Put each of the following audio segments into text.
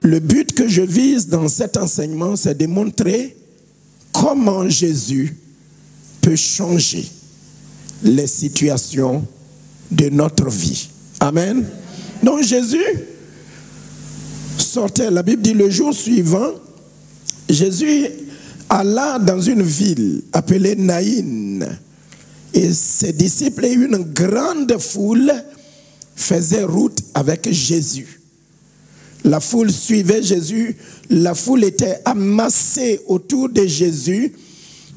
Le but que je vise dans cet enseignement, c'est de montrer comment Jésus peut changer les situations de notre vie. Amen. Donc Jésus sortait, la Bible dit le jour suivant, Jésus alla dans une ville appelée Naïn et ses disciples et une grande foule faisaient route avec Jésus. La foule suivait Jésus, la foule était amassée autour de Jésus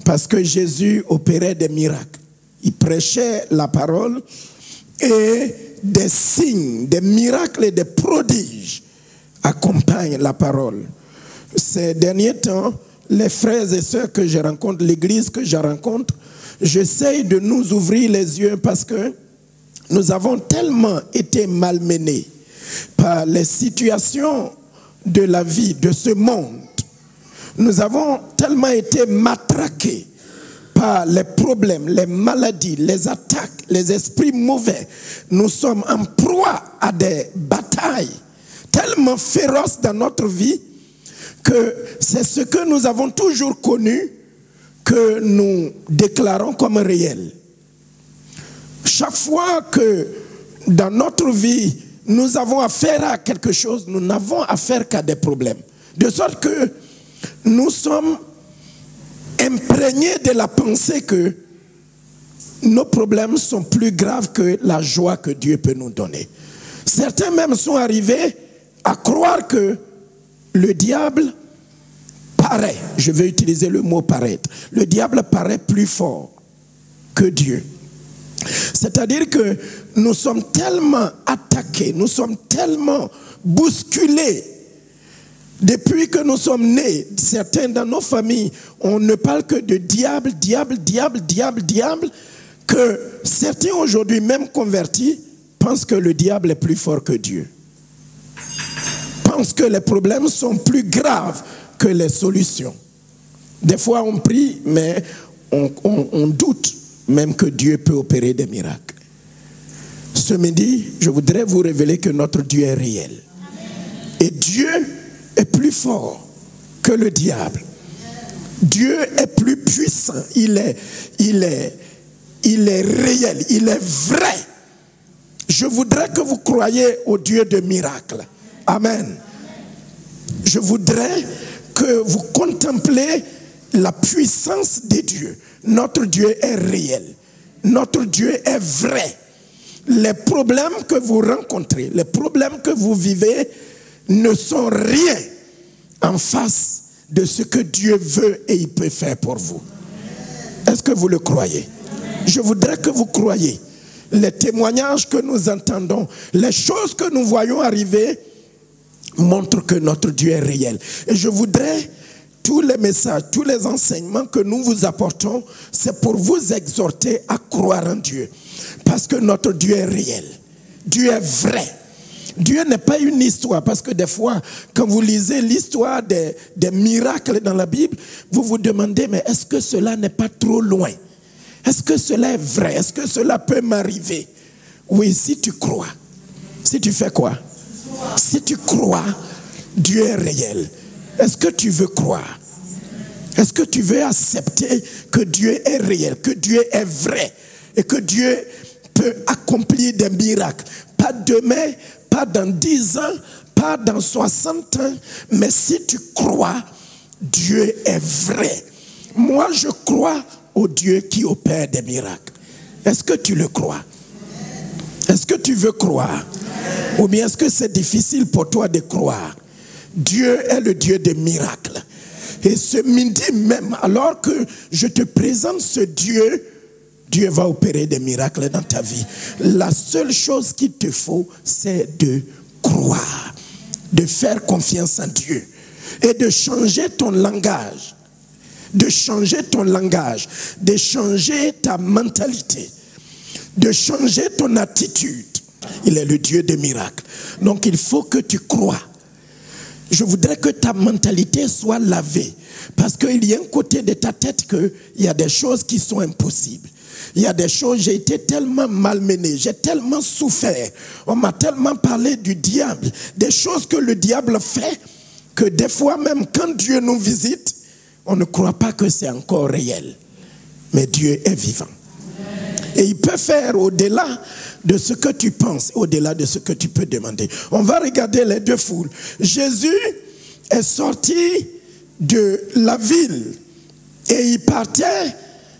parce que Jésus opérait des miracles. Il prêchait la parole et des signes, des miracles et des prodiges accompagnent la parole. Ces derniers temps, les frères et sœurs que je rencontre, l'église que je rencontre, j'essaye de nous ouvrir les yeux parce que nous avons tellement été malmenés par les situations de la vie, de ce monde. Nous avons tellement été matraqués par les problèmes, les maladies, les attaques, les esprits mauvais. Nous sommes en proie à des batailles tellement féroces dans notre vie que c'est ce que nous avons toujours connu que nous déclarons comme réel. Chaque fois que dans notre vie, nous avons affaire à quelque chose, nous n'avons affaire qu'à des problèmes. De sorte que nous sommes imprégnés de la pensée que nos problèmes sont plus graves que la joie que Dieu peut nous donner. Certains même sont arrivés à croire que le diable paraît, je vais utiliser le mot paraître, le diable paraît plus fort que Dieu. C'est-à-dire que nous sommes tellement attaqués, nous sommes tellement bousculés. Depuis que nous sommes nés, certains dans nos familles, on ne parle que de diable, diable, diable, diable, diable, que certains aujourd'hui, même convertis, pensent que le diable est plus fort que Dieu. Pensent que les problèmes sont plus graves que les solutions. Des fois on prie, mais on doute même que Dieu peut opérer des miracles. Ce midi, je voudrais vous révéler que notre Dieu est réel. Et Dieu est plus fort que le diable. Dieu est plus puissant. Il est réel, il est vrai. Je voudrais que vous croyiez au Dieu de miracles. Amen. Je voudrais que vous contemplez la puissance de Dieu. Notre Dieu est réel. Notre Dieu est vrai. Les problèmes que vous rencontrez, les problèmes que vous vivez ne sont rien en face de ce que Dieu veut et il peut faire pour vous. Est-ce que vous le croyez? Je voudrais que vous croyiez. Les témoignages que nous entendons, les choses que nous voyons arriver montrent que notre Dieu est réel. Et je voudrais, tous les messages, tous les enseignements que nous vous apportons, c'est pour vous exhorter à croire en Dieu. Parce que notre Dieu est réel. Dieu est vrai. Dieu n'est pas une histoire. Parce que des fois, quand vous lisez l'histoire des miracles dans la Bible, vous vous demandez, mais est-ce que cela n'est pas trop loin? Est-ce que cela est vrai? Est-ce que cela peut m'arriver? Oui, si tu crois. Si tu fais quoi? Si tu crois, Dieu est réel. Est-ce que tu veux croire? Est-ce que tu veux accepter que Dieu est réel, que Dieu est vrai et que Dieu peut accomplir des miracles? Pas demain, pas dans 10 ans, pas dans 60 ans, mais si tu crois, Dieu est vrai. Moi, je crois au Dieu qui opère des miracles. Est-ce que tu le crois? Est-ce que tu veux croire? Ou bien est-ce que c'est difficile pour toi de croire? Dieu est le Dieu des miracles. Et ce midi même, alors que je te présente ce Dieu, Dieu va opérer des miracles dans ta vie. La seule chose qu'il te faut, c'est de croire, de faire confiance en Dieu et de changer ton langage. De changer ton langage, de changer ta mentalité, de changer ton attitude. Il est le Dieu des miracles. Donc il faut que tu crois. Je voudrais que ta mentalité soit lavée. Parce qu'il y a un côté de ta tête qu'il y a des choses qui sont impossibles. Il y a des choses, j'ai été tellement malmené, j'ai tellement souffert. On m'a tellement parlé du diable. Des choses que le diable fait que des fois même quand Dieu nous visite, on ne croit pas que c'est encore réel. Mais Dieu est vivant. Et il peut faire au-delà de ce que tu penses, au-delà de ce que tu peux demander. On va regarder les deux foules. Jésus est sorti de la ville et il partait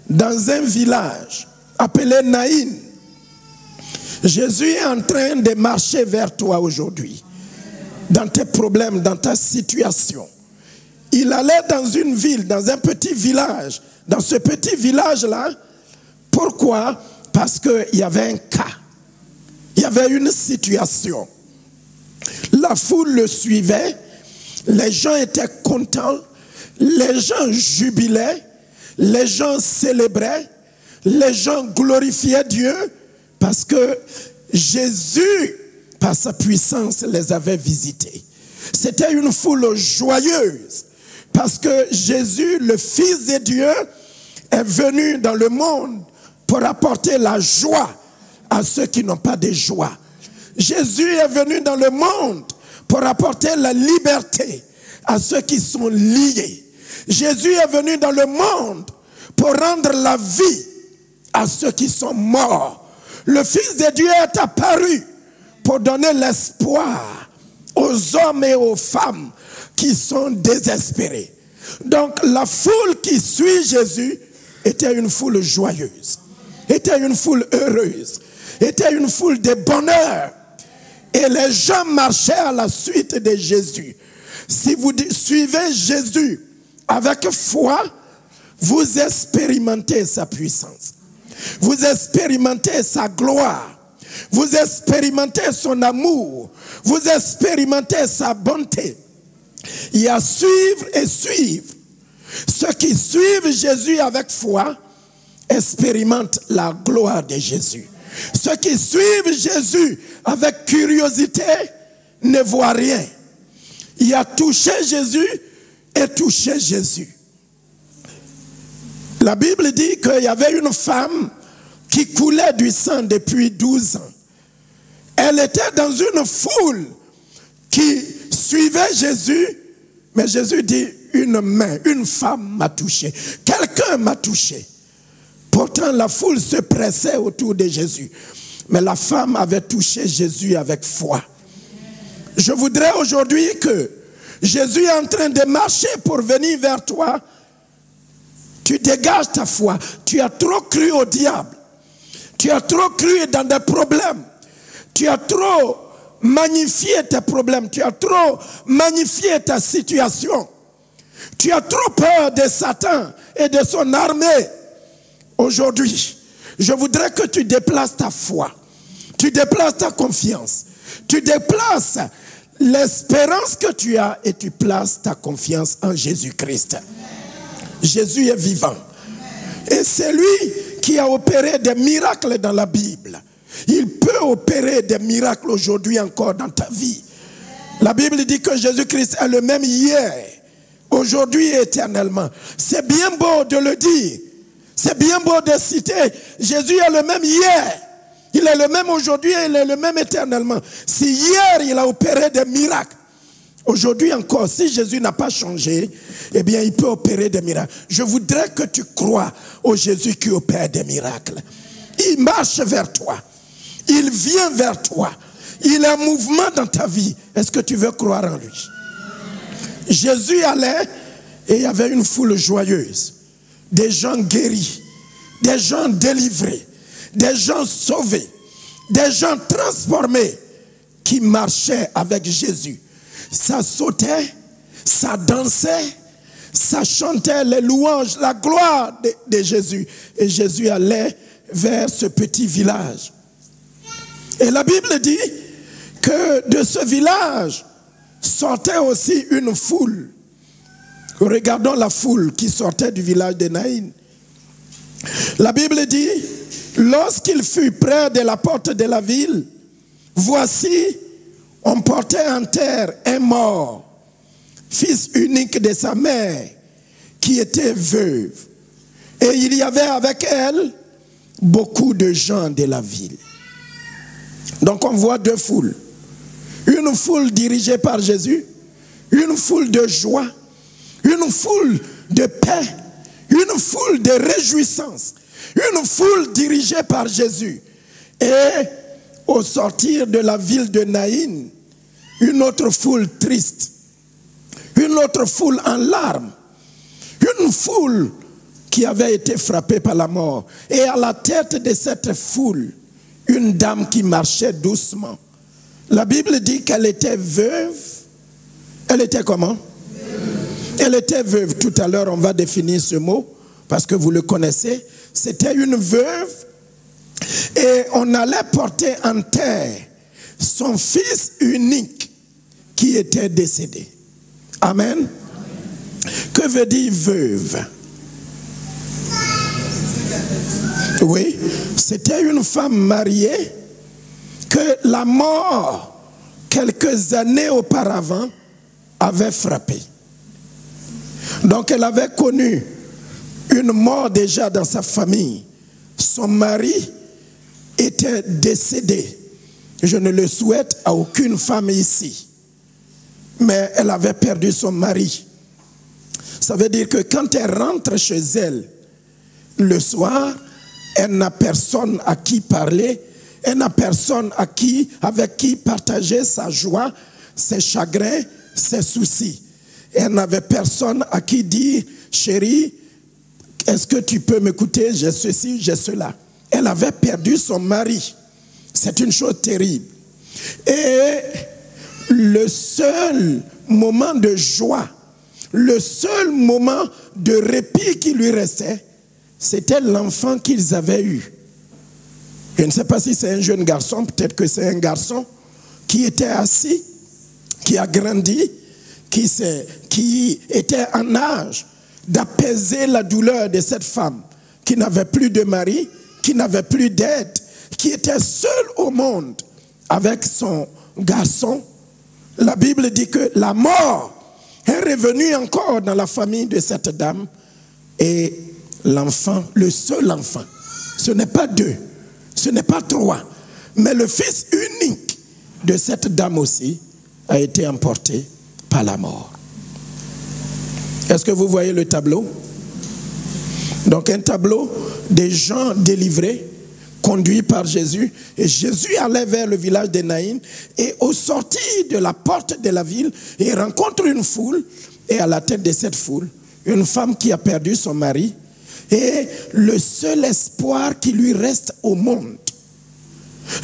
dans un village appelé Naïn. Jésus est en train de marcher vers toi aujourd'hui, dans tes problèmes, dans ta situation. Il allait dans une ville, dans un petit village. Dans ce petit village-là, pourquoi? Parce qu'il y avait un cas. Il y avait une situation. La foule le suivait, les gens étaient contents, les gens jubilaient, les gens célébraient, les gens glorifiaient Dieu parce que Jésus, par sa puissance, les avait visités. C'était une foule joyeuse parce que Jésus, le Fils de Dieu, est venu dans le monde pour apporter la joie à ceux qui n'ont pas de joie. Jésus est venu dans le monde pour apporter la liberté à ceux qui sont liés. Jésus est venu dans le monde pour rendre la vie à ceux qui sont morts. Le Fils de Dieu est apparu pour donner l'espoir aux hommes et aux femmes qui sont désespérés. Donc la foule qui suit Jésus était une foule joyeuse, était une foule heureuse, était une foule de bonheur. Et les gens marchaient à la suite de Jésus. Si vous suivez Jésus avec foi, vous expérimentez sa puissance. Vous expérimentez sa gloire. Vous expérimentez son amour. Vous expérimentez sa bonté. Il y a suivre et suivre. Ceux qui suivent Jésus avec foi expérimentent la gloire de Jésus. Ceux qui suivent Jésus avec curiosité ne voient rien. Il y a touché Jésus et touché Jésus. La Bible dit qu'il y avait une femme qui coulait du sang depuis 12 ans. Elle était dans une foule qui suivait Jésus, mais Jésus dit, une main, une femme m'a touché. Quelqu'un m'a touché. Pourtant, la foule se pressait autour de Jésus. Mais la femme avait touché Jésus avec foi. Je voudrais aujourd'hui que Jésus est en train de marcher pour venir vers toi. Tu dégages ta foi. Tu as trop cru au diable. Tu as trop cru dans des problèmes. Tu as trop magnifié tes problèmes. Tu as trop magnifié ta situation. Tu as trop peur de Satan et de son armée. Aujourd'hui, je voudrais que tu déplaces ta foi. Tu déplaces ta confiance. Tu déplaces l'espérance que tu as et tu places ta confiance en Jésus-Christ. Jésus est vivant. Et c'est lui qui a opéré des miracles dans la Bible. Il peut opérer des miracles aujourd'hui encore dans ta vie. La Bible dit que Jésus-Christ est le même hier, aujourd'hui et éternellement. C'est bien beau de le dire. C'est bien beau de citer. Jésus est le même hier. Il est le même aujourd'hui et il est le même éternellement. Si hier il a opéré des miracles, aujourd'hui encore, si Jésus n'a pas changé, eh bien il peut opérer des miracles. Je voudrais que tu crois au Jésus qui opère des miracles. Il marche vers toi. Il vient vers toi. Il est en mouvement dans ta vie. Est-ce que tu veux croire en lui? Jésus allait et il y avait une foule joyeuse. Des gens guéris, des gens délivrés, des gens sauvés, des gens transformés qui marchaient avec Jésus. Ça sautait, ça dansait, ça chantait les louanges, la gloire de Jésus. Et Jésus allait vers ce petit village. Et la Bible dit que de ce village sortait aussi une foule. Regardons la foule qui sortait du village de Naïn. La Bible dit, lorsqu'il fut près de la porte de la ville, voici, on portait en terre un mort, fils unique de sa mère, qui était veuve. Et il y avait avec elle beaucoup de gens de la ville. Donc on voit deux foules. Une foule dirigée par Jésus, une foule de joie, une foule de paix, une foule de réjouissance, une foule dirigée par Jésus. Et au sortir de la ville de Naïn, une autre foule triste, une autre foule en larmes, une foule qui avait été frappée par la mort. Et à la tête de cette foule, une dame qui marchait doucement. La Bible dit qu'elle était veuve. Elle était comment? Elle était veuve. Tout à l'heure, on va définir ce mot, parce que vous le connaissez. C'était une veuve. Et on allait porter en terre son fils unique qui était décédé. Amen. Que veut dire veuve? Oui, c'était une femme mariée que la mort, quelques années auparavant, avait frappée. Donc elle avait connu une mort déjà dans sa famille. Son mari était décédé. Je ne le souhaite à aucune femme ici. Mais elle avait perdu son mari. Ça veut dire que quand elle rentre chez elle, le soir, elle n'a personne à qui parler, elle n'a personne avec qui partager sa joie, ses chagrins, ses soucis. Elle n'avait personne à qui dire, chérie, est-ce que tu peux m'écouter, j'ai ceci, j'ai cela. Elle avait perdu son mari. C'est une chose terrible. Et le seul moment de joie, le seul moment de répit qui lui restait, c'était l'enfant qu'ils avaient eu. Je ne sais pas si c'est un jeune garçon, peut-être que c'est un garçon qui était assis, qui a grandi, qui était en âge d'apaiser la douleur de cette femme qui n'avait plus de mari, qui n'avait plus d'aide, qui était seule au monde avec son garçon. La Bible dit que la mort est revenue encore dans la famille de cette dame et l'enfant, le seul enfant, ce n'est pas deux, ce n'est pas trois, mais le fils unique de cette dame aussi a été emporté par la mort. Est-ce que vous voyez le tableau? Donc un tableau des gens délivrés, conduits par Jésus. Et Jésus allait vers le village de Naïn. Et au sortir de la porte de la ville, il rencontre une foule. Et à la tête de cette foule, une femme qui a perdu son mari. Et le seul espoir qui lui reste au monde.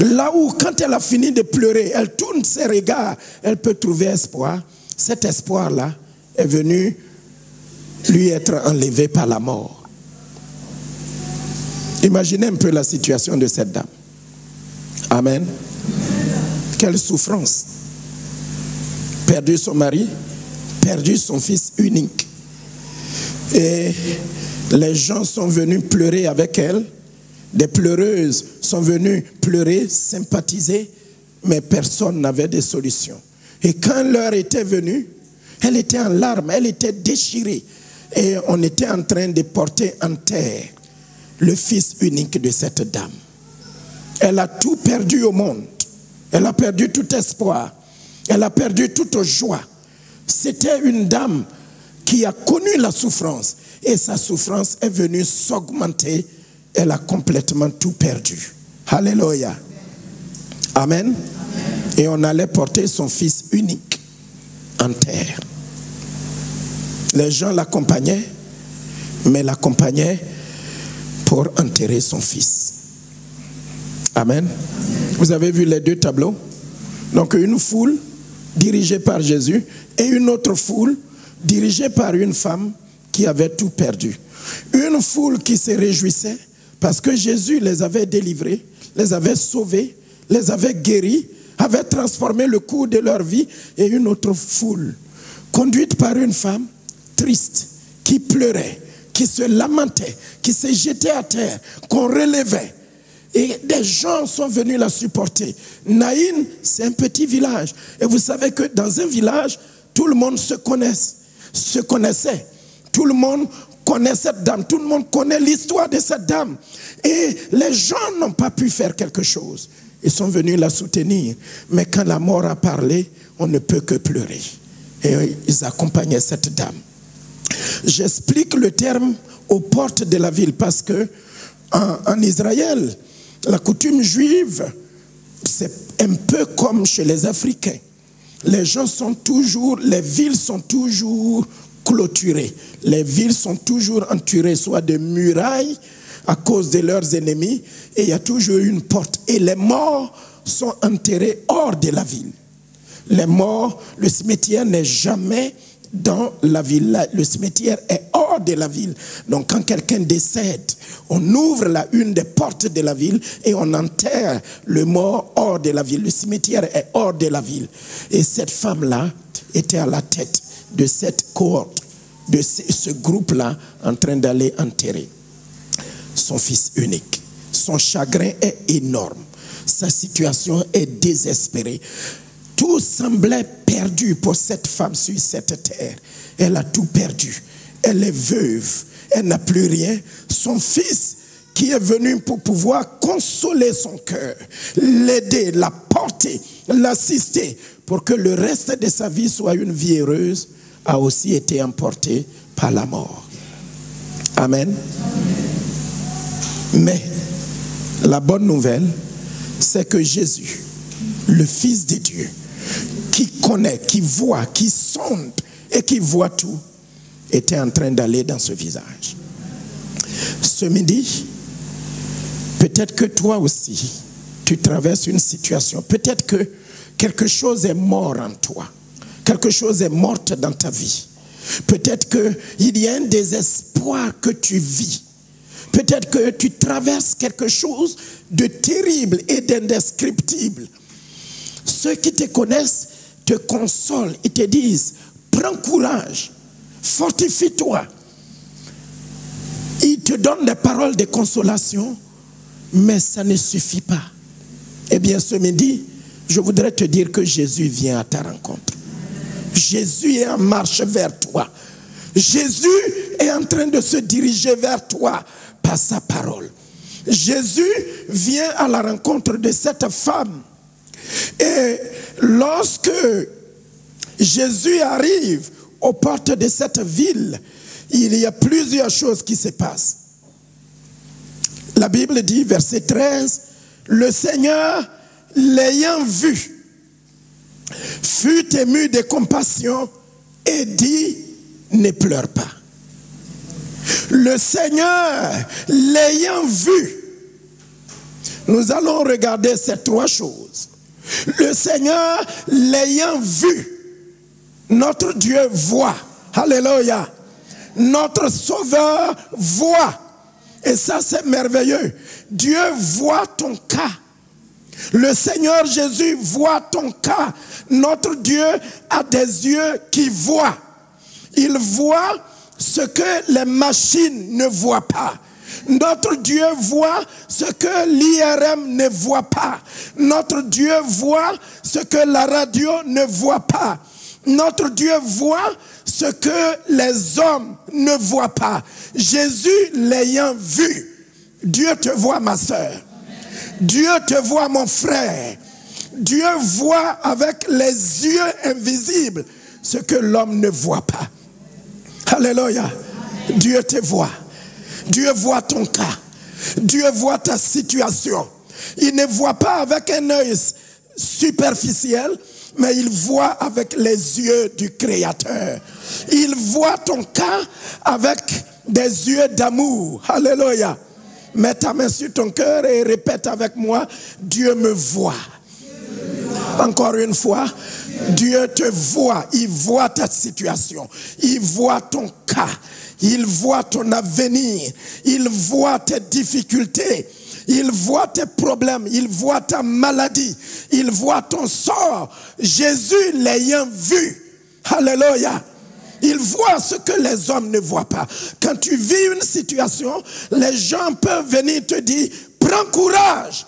Là où, quand elle a fini de pleurer, elle tourne ses regards, elle peut trouver espoir. Cet espoir-là est venu lui être enlevé par la mort. Imaginez un peu la situation de cette dame. Amen. Quelle souffrance. Perdu son mari, perdu son fils unique. Et les gens sont venus pleurer avec elle. Des pleureuses sont venues pleurer, sympathiser, mais personne n'avait de solution. Et quand l'heure était venue, elle était en larmes, elle était déchirée. Et on était en train de porter en terre le fils unique de cette dame. Elle a tout perdu au monde. Elle a perdu tout espoir. Elle a perdu toute joie. C'était une dame qui a connu la souffrance. Et sa souffrance est venue s'augmenter. Elle a complètement tout perdu. Alléluia. Amen. Amen. Et on allait porter son fils unique en terre. Les gens l'accompagnaient, mais l'accompagnaient pour enterrer son fils. Amen. Vous avez vu les deux tableaux? Donc une foule dirigée par Jésus et une autre foule dirigée par une femme qui avait tout perdu. Une foule qui se réjouissait parce que Jésus les avait délivrés, les avait sauvés, les avait guéris, avait transformé le cours de leur vie, et une autre foule conduite par une femme triste qui pleurait, qui se lamentait, qui se jetait à terre, qu'on relevait. Et des gens sont venus la supporter. Naïn, c'est un petit village. Et vous savez que dans un village, tout le monde se connaissait. Tout le monde connaît cette dame. Tout le monde connaît l'histoire de cette dame. Et les gens n'ont pas pu faire quelque chose. Ils sont venus la soutenir. Mais quand la mort a parlé, on ne peut que pleurer. Et ils accompagnaient cette dame. J'explique le terme aux portes de la ville parce que en Israël, la coutume juive, c'est un peu comme chez les Africains. Les villes sont toujours clôturées. Les villes sont toujours entourées soit de murailles à cause de leurs ennemis, et il y a toujours une porte. Et les morts sont enterrés hors de la ville. Les morts, le cimetière n'est jamais dans la ville. Le cimetière est hors de la ville. Donc quand quelqu'un décède, on ouvre une des portes de la ville et on enterre le mort hors de la ville. Le cimetière est hors de la ville. Et cette femme-là était à la tête de cette cohorte, de ce groupe-là, en train d'aller enterrer son fils unique. Son chagrin est énorme. Sa situation est désespérée. Tout semblait perdu pour cette femme sur cette terre. Elle a tout perdu. Elle est veuve. Elle n'a plus rien. Son fils qui est venu pour pouvoir consoler son cœur, l'aider, la porter, l'assister pour que le reste de sa vie soit une vie heureuse, a aussi été emporté par la mort. Amen. Mais la bonne nouvelle, c'est que Jésus, le Fils de Dieu, qui connaît, qui voit, qui sonde et qui voit tout, était en train d'aller dans ce visage. Ce midi, peut-être que toi aussi, tu traverses une situation. Peut-être que quelque chose est mort en toi. Quelque chose est mort dans ta vie. Peut-être qu'il y a un désespoir que tu vis. Peut-être que tu traverses quelque chose de terrible et d'indescriptible. Ceux qui te connaissent te consolent et te disent, prends courage, fortifie-toi. Ils te donnent des paroles de consolation, mais ça ne suffit pas. Eh bien, ce midi, je voudrais te dire que Jésus vient à ta rencontre. Jésus est en marche vers toi. Jésus est en train de se diriger vers toi par sa parole. Jésus vient à la rencontre de cette femme. Et lorsque Jésus arrive aux portes de cette ville, il y a plusieurs choses qui se passent. La Bible dit, verset 13, le Seigneur, l'ayant vu, fut ému de compassion et dit, ne pleure pas. Le Seigneur, l'ayant vu, nous allons regarder ces trois choses. Le Seigneur, l'ayant vu, notre Dieu voit. Alléluia. Notre Sauveur voit. Et ça, c'est merveilleux. Dieu voit ton cas. Le Seigneur Jésus voit ton cas. Notre Dieu a des yeux qui voient. Il voit ce que les machines ne voient pas. Notre Dieu voit ce que l'IRM ne voit pas. Notre Dieu voit ce que la radio ne voit pas. Notre Dieu voit ce que les hommes ne voient pas. Jésus l'ayant vu, Dieu te voit, ma sœur. Dieu te voit, mon frère. Dieu voit avec les yeux invisibles ce que l'homme ne voit pas. Alléluia. Dieu te voit. Dieu voit ton cas. Dieu voit ta situation. Il ne voit pas avec un œil superficiel, mais il voit avec les yeux du Créateur. Il voit ton cas avec des yeux d'amour. Alléluia. Mets ta main sur ton cœur et répète avec moi, Dieu me voit. Encore une fois, Dieu te voit. Il voit ta situation. Il voit ton cas. Il voit ton avenir. Il voit tes difficultés. Il voit tes problèmes. Il voit ta maladie. Il voit ton sort. Jésus l'ayant vu. Alléluia. Il voit ce que les hommes ne voient pas. Quand tu vis une situation, les gens peuvent venir te dire, prends courage.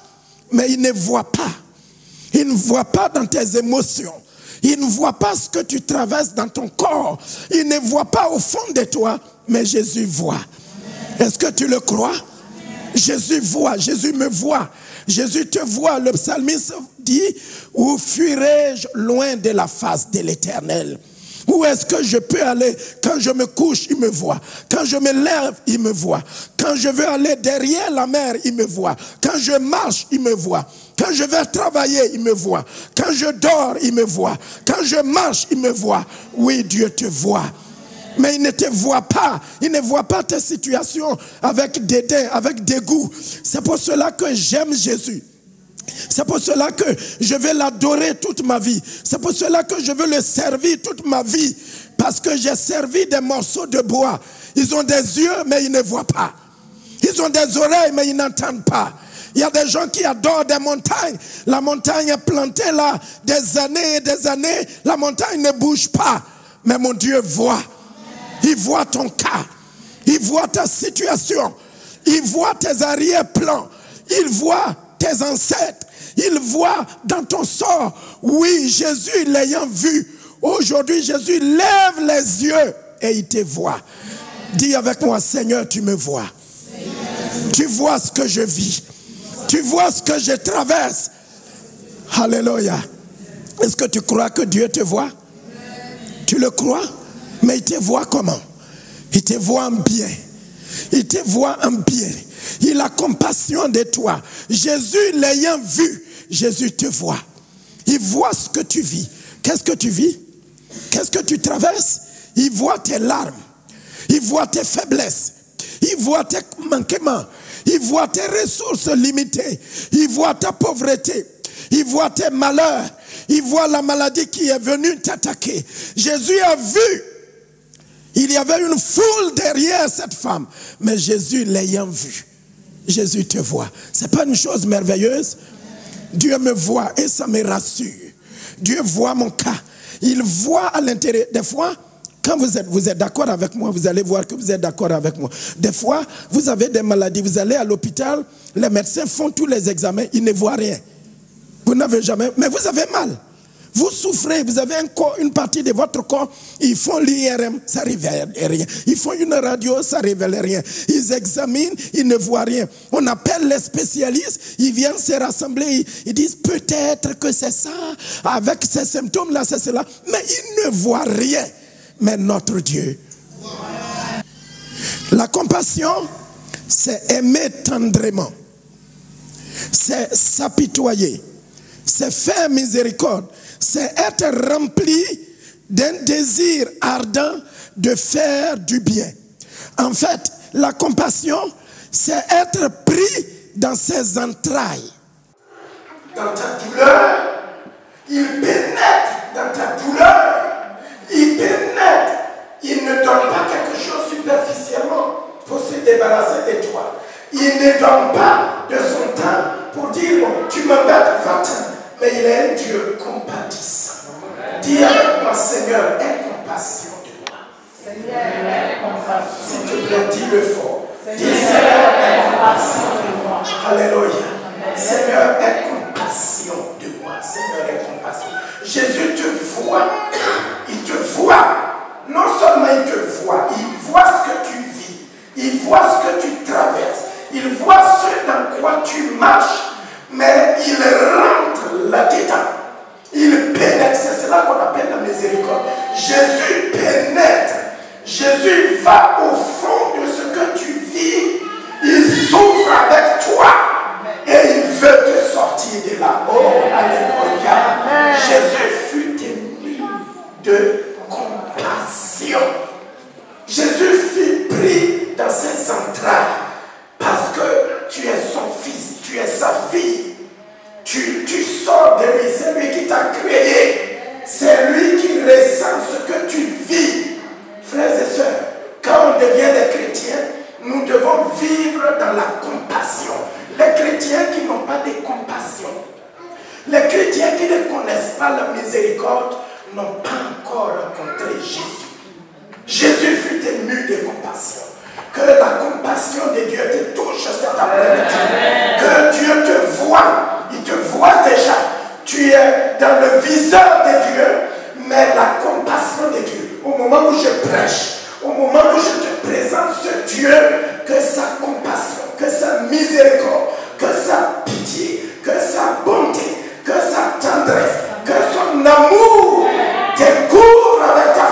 Mais ils ne voient pas. Ils ne voient pas dans tes émotions. Ils ne voient pas ce que tu traverses dans ton corps. Ils ne voient pas au fond de toi, mais Jésus voit. Est-ce que tu le crois? Jésus voit, Jésus me voit. Jésus te voit. Le psalmiste dit, où fuirai-je loin de la face de l'Éternel? Où est-ce que je peux aller? Quand je me couche, il me voit. Quand je me lève, il me voit. Quand je veux aller derrière la mer, il me voit. Quand je marche, il me voit. Quand je vais travailler, il me voit. Quand je dors, il me voit. Quand je marche, il me voit. Oui, Dieu te voit. Mais il ne te voit pas. Il ne voit pas tes situations avec dédain, avec dégoût. C'est pour cela que j'aime Jésus. C'est pour cela que je vais l'adorer toute ma vie. C'est pour cela que je veux le servir toute ma vie. Parce que j'ai servi des morceaux de bois. Ils ont des yeux, mais ils ne voient pas. Ils ont des oreilles, mais ils n'entendent pas. Il y a des gens qui adorent des montagnes. La montagne est plantée là des années et des années. La montagne ne bouge pas. Mais mon Dieu voit. Il voit ton cas. Il voit ta situation. Il voit tes arrière-plans. Il voit tes ancêtres. Il voit dans ton sort. Oui, Jésus l'ayant vu. Aujourd'hui, Jésus lève les yeux et il te voit. Dis avec moi, Seigneur, tu me vois. Tu vois ce que je vis. Tu vois ce que je traverse. Alléluia. Est-ce que tu crois que Dieu te voit? Tu le crois? Mais il te voit comment? Il te voit en bien. Il te voit en bien. Il a compassion de toi. Jésus l'ayant vu, Jésus te voit. Il voit ce que tu vis. Qu'est-ce que tu vis? Qu'est-ce que tu traverses? Il voit tes larmes. Il voit tes faiblesses. Il voit tes manquements. Il voit tes ressources limitées. Il voit ta pauvreté. Il voit tes malheurs. Il voit la maladie qui est venue t'attaquer. Jésus a vu. Il y avait une foule derrière cette femme. Mais Jésus l'ayant vu. Jésus te voit. Ce n'est pas une chose merveilleuse? Dieu me voit et ça me rassure. Dieu voit mon cas. Il voit à l'intérieur. Des fois, quand vous êtes d'accord avec moi, vous allez voir que vous êtes d'accord avec moi. Des fois, vous avez des maladies. Vous allez à l'hôpital, les médecins font tous les examens, ils ne voient rien. Vous n'avez jamais... Mais vous avez mal. Vous souffrez, vous avez un corps, une partie de votre corps, ils font l'IRM, ça ne révèle rien. Ils font une radio, ça ne révèle rien. Ils examinent, ils ne voient rien. On appelle les spécialistes, ils viennent se rassembler, ils disent peut-être que c'est ça, avec ces symptômes-là, c'est cela. Mais ils ne voient rien. Mais notre Dieu. La compassion, c'est aimer tendrement. C'est s'apitoyer. C'est faire miséricorde. C'est être rempli d'un désir ardent de faire du bien. En fait, la compassion, c'est être pris dans ses entrailles. Dans ta douleur, il pénètre dans ta douleur. Il pénètre. Il ne donne pas quelque chose superficiellement pour se débarrasser de toi. Il ne donne pas de son temps pour dire, bon, tu m'embêtes, va-t'en. Mais il est un Dieu compatissant. Dis avec moi, Seigneur, aie compassion de moi. Seigneur, aie compassion. S'il te plaît, dis-le fort. Dis, Seigneur, aie compassion de moi. Alléluia. Seigneur, aie compassion de moi. Seigneur, aie compassion. Jésus te voit. Il te voit. Non seulement il te voit, il voit ce que tu vis. Il voit ce que tu traverses. Il voit ce dans quoi tu marches. Mais il rentre là-dedans. Il pénètre. C'est cela qu'on appelle la miséricorde. Jésus pénètre. Jésus va au fond de ce que tu vis. Il souffre avec toi. Et il veut te sortir de là. Oh, alléluia. Jésus fut ému de compassion. Jésus fut pris dans ses entrailles. Parce que tu es son fils. Tu es sa fille. Tu sors de lui. C'est lui qui t'a créé. C'est lui qui ressent ce que tu vis. Frères et sœurs, quand on devient des chrétiens, nous devons vivre dans la compassion. Les chrétiens qui n'ont pas de compassion, les chrétiens qui ne connaissent pas la miséricorde, n'ont pas encore rencontré Jésus. Jésus fut ému de compassion. Que la compassion de Dieu te touche cet après-midi. Que Dieu te voit. Il te voit déjà. Tu es dans le viseur de Dieu. Mais la compassion de Dieu, au moment où je prêche, au moment où je te présente ce Dieu, que sa compassion, que sa miséricorde, que sa pitié, que sa bonté, que sa tendresse, que son amour te couvre avec ta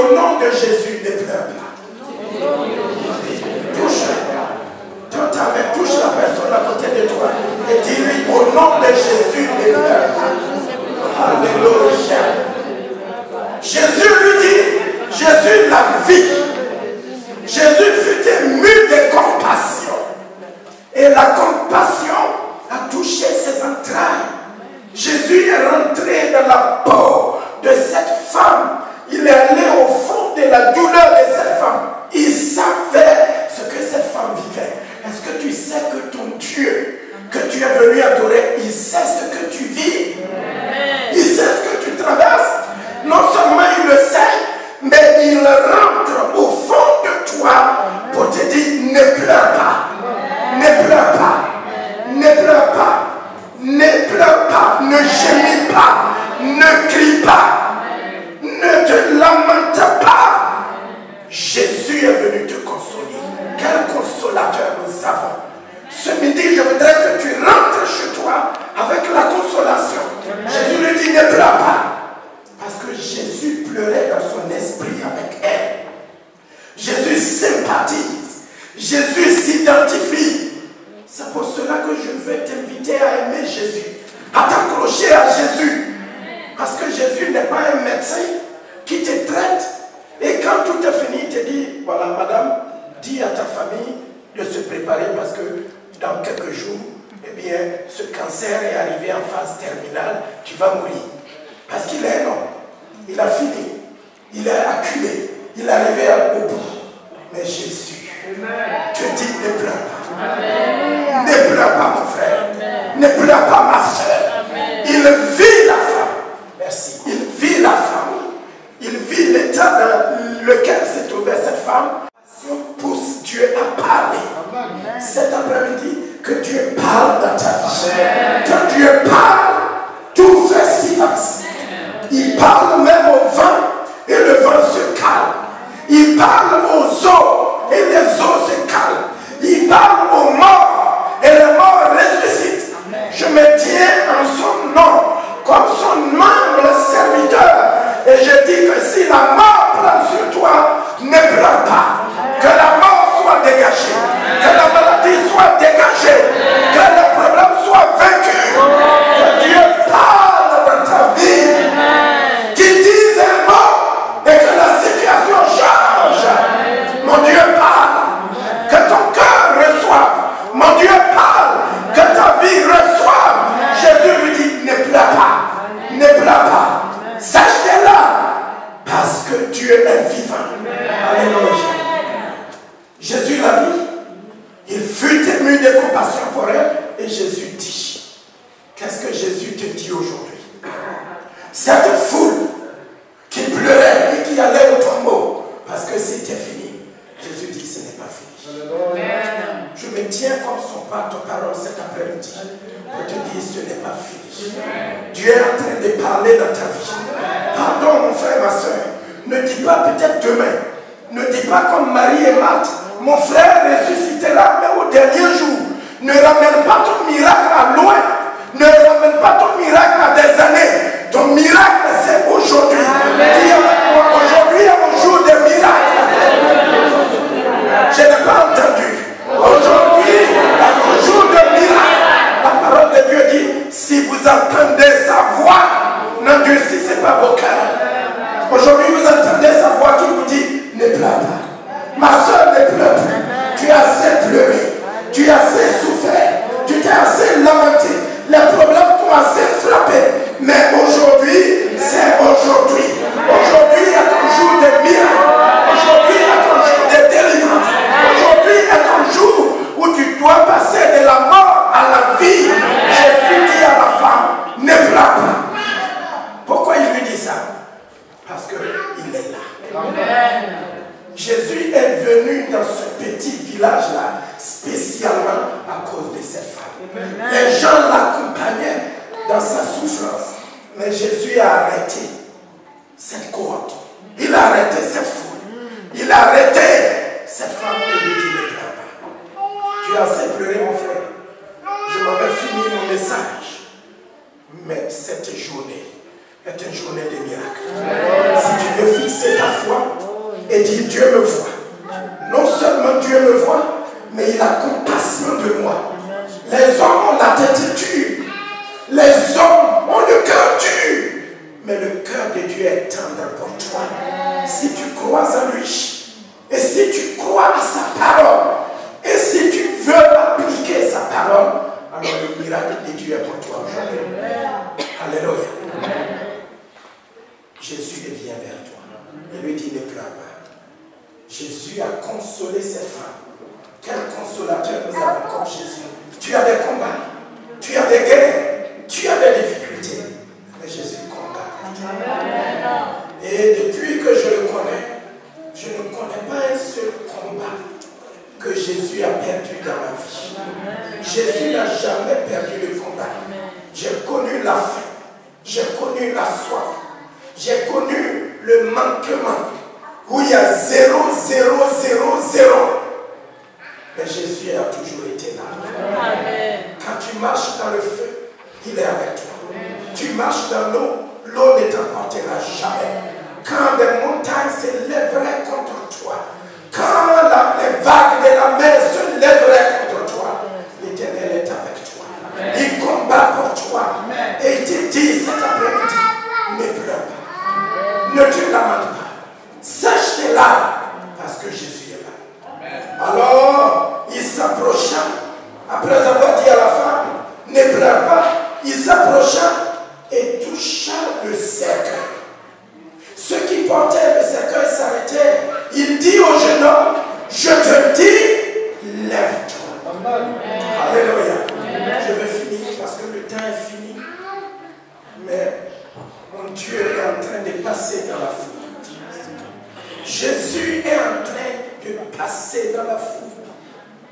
au nom de Jésus, ne pleure pas. Touche ta main, touche la personne à côté de toi et dis-lui au nom de Jésus, ne pleure pas. Alléluia. Jésus lui dit, Jésus la vie. Jésus fut ému de compassion. Et la compassion a touché ses entrailles. Jésus est rentré dans la peau de cette femme. Il est allé au fond de la douleur de cette femme. Il savait ce que cette femme vivait. Est-ce que tu sais que ton Dieu, que tu es venu adorer, il sait ce que tu vis? Il sait ce que tu traverses. Non seulement il le sait, mais il rentre au fond de toi pour te dire, ne pleure pas. Ne pleure pas. Ne pleure pas. Ne pleure pas. Ne gémis pas. Ne crie pas. Ne te lamente pas. Jésus est venu te consoler. Quel consolateur nous avons. Ce midi, je voudrais que tu rentres chez toi avec la consolation. Jésus lui dit, ne pleure pas. Parce que Jésus pleurait dans son esprit avec elle. Jésus sympathise. Jésus s'identifie. C'est pour cela que je veux t'inviter à aimer Jésus. À t'accrocher à Jésus. Parce que Jésus n'est pas un médecin qui te traite. Et quand tout est fini, il te dit, voilà madame, dis à ta famille de se préparer parce que dans quelques jours, eh bien, ce cancer est arrivé en phase terminale, tu vas mourir. Parce qu'il est un homme. Il a fini. Il est acculé. Il est arrivé au bout. Mais Jésus, te dit, ne pleure pas. Amen. Ne pleure pas, mon frère. Amen. Ne pleure pas, ma soeur. Amen. Il vit la femme. Merci. Il vit la femme. Il vit l'état dans lequel s'est trouvée cette femme. La passion pousse Dieu à parler. Amen. Cet après-midi, que Dieu parle dans ta vie. Que Dieu parle, tout fait silence. Il parle même au vent et le vent se calme. Il parle aux eaux et les eaux se calment. Il parle aux morts et les morts ressuscitent. Je me tiens en son nom comme son membre serviteur. Et je dis que si la mort plane sur toi, ne pleure pas. Que la mort soit dégagée. Que la maladie soit dégagée. Que le problème soit vaincu. Que Dieu parle dans ta vie. Qu'il dise un mot et que la situation change. Mon Dieu parle. Que ton cœur reçoive. Mon Dieu parle. Que ta vie reçoive. Jésus lui dit, ne pleure pas. Ne pleure pas. Sache là parce que Dieu est vivant. Alléluia. Jésus l'a vu. Il fut ému de compassion pour elle. Et Jésus dit, qu'est-ce que Jésus te dit aujourd'hui? Cette foule qui pleurait et qui allait au tombeau parce que c'était fini. Jésus dit, ce n'est pas fini. Amen. Je me tiens comme son porte-parole cet après-midi pour te dire, ce n'est pas fini. Amen. Dieu est en train de parler dans ta vie. Pardon, mon frère, ma soeur. Ne dis pas peut-être demain. Ne dis pas comme Marie et Marthe. Mon frère ressuscitera, mais au dernier jour. Ne ramène pas ton miracle à loin. Ne ramène pas ton miracle à des années. Ton miracle, c'est aujourd'hui. Dis avec moi, aujourd'hui est mon jour de miracle. Je n'ai pas entendu. Aujourd'hui est mon jour de miracle. La parole de Dieu dit, si vous entendez sa voix, n'endurcissez pas vos cœurs. Aujourd'hui, vous entendez sa voix qui vous dit, ne pleure pas. Ma soeur, ne pleure pas. Tu as assez pleuré. Tu as assez souffert. Tu t'es assez lamenté. Les problèmes t'ont assez frappé. Mais aujourd'hui, c'est aujourd'hui. Aujourd'hui est ton jour de miracle. Aujourd'hui est ton jour de délivrance. Aujourd'hui est ton jour où tu dois passer de la mort à la vie. Jésus dit à la femme, ne pleure pas. Pourquoi il lui dit ça? Parce qu'il est là. Amen. Jésus est venu dans ce petit village-là spécialement à cause de cette femme. Les gens l'accompagnaient dans sa souffrance. Mais Jésus a arrêté cette cohorte. Il a arrêté cette foule. Il a arrêté cette femme et lui dit ne pleure pas. Tu as assez pleuré, mon frère. Je m'avais fini mon message. Mais cette journée est une journée de miracle. Si tu veux fixer ta foi, et dit, Dieu me voit. Non seulement Dieu me voit, mais il a compassion de moi. Les hommes ont la tête dure. Les hommes ont le cœur dur. Mais le cœur de Dieu est tendre pour toi. Si tu crois en lui, et si tu crois à sa parole, et si tu veux appliquer sa parole, alors le miracle de Dieu est pour toi aujourd'hui. Alléluia. Jésus vient vers toi. Il lui dit, ne pleure pas. Jésus a consolé ses femmes. Quel consolateur nous avons comme Jésus. Tu as des combats, tu as des guerres, tu as des difficultés. Mais Jésus combat. Et depuis que je le connais, je ne connais pas un seul combat que Jésus a perdu dans ma vie. Jésus n'a jamais perdu le combat. J'ai connu la faim, j'ai connu la soif, j'ai connu le manquement où il y a 0, 0, 0, 0. Mais Jésus a toujours été là. Amen. Quand tu marches dans le feu, il est avec toi. Tu marches dans l'eau, l'eau ne t'emportera jamais. Quand des montagnes se lèveraient contre toi, quand les vagues de la mer se lèveraient contre toi, l'Éternel est avec toi. Il combat pour toi. Et il te dit cet après-midi, ne pleure pas. Ne te lamente pas. Sèche tes larmes parce que Jésus est là. Alors, il s'approcha, après avoir dit à la femme, ne pleure pas, il s'approcha et toucha le cercueil. Ceux qui portaient le cercueil s'arrêtaient. Il dit au jeune homme, je te dis, lève-toi. Alléluia. Je vais finir parce que le temps est fini. Mais mon Dieu est en train de passer dans la foule. Jésus est en train de passer dans la foule.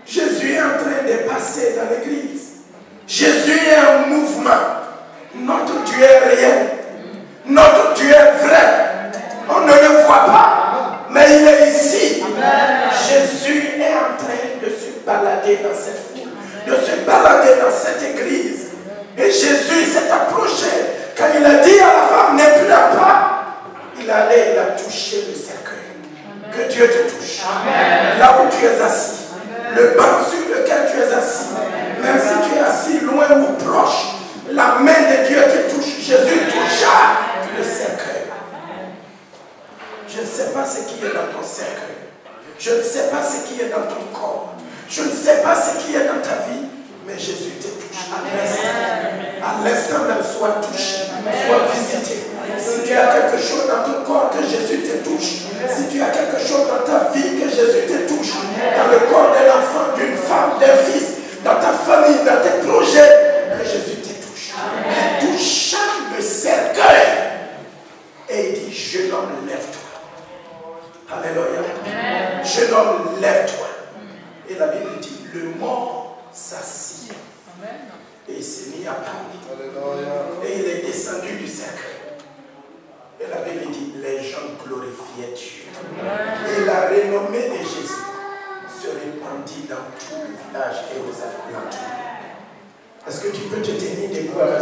Jésus est en train de passer dans l'église. Jésus est en mouvement. Notre Dieu est réel. Notre Dieu est vrai. On ne le voit pas, mais il est ici. Amen. Jésus est en train de se balader dans cette foule, de se balader dans cette église. Et Jésus s'est approché. Quand il a dit à la femme, ne pleure pas, il allait, il a touché le cercueil. Que Dieu te touche. Amen. Là où tu es assis. Amen. Le banc sur lequel tu es assis. Amen. Même si tu es assis loin ou proche, la main de Dieu te touche. Jésus toucha le cercueil. Je ne sais pas ce qui est dans ton cercueil. Je ne sais pas ce qui est dans ton corps. Je ne sais pas ce qui est dans ta vie. Mais Jésus te touche à l'instant. À l'instant même, sois touché, sois visité. Si tu as quelque chose dans ton corps, que Jésus te touche. Si tu as quelque chose dans ta vie, que Jésus te touche. Dans le corps d'un enfant, d'une femme, d'un fils, dans ta famille, dans tes projets, que Jésus te touche. Il toucha le cercueil. Et il dit, jeune homme, lève-toi. Alléluia. Jeune homme, lève-toi. Et la Bible dit, le mort s'assit. Et il s'est mis à parler. Et il est descendu du cercueil. Et la Bible dit, les gens glorifiaient Dieu. Et la renommée de Jésus se répandit dans tout le village et aux alentours. Est-ce que tu peux te tenir debout à la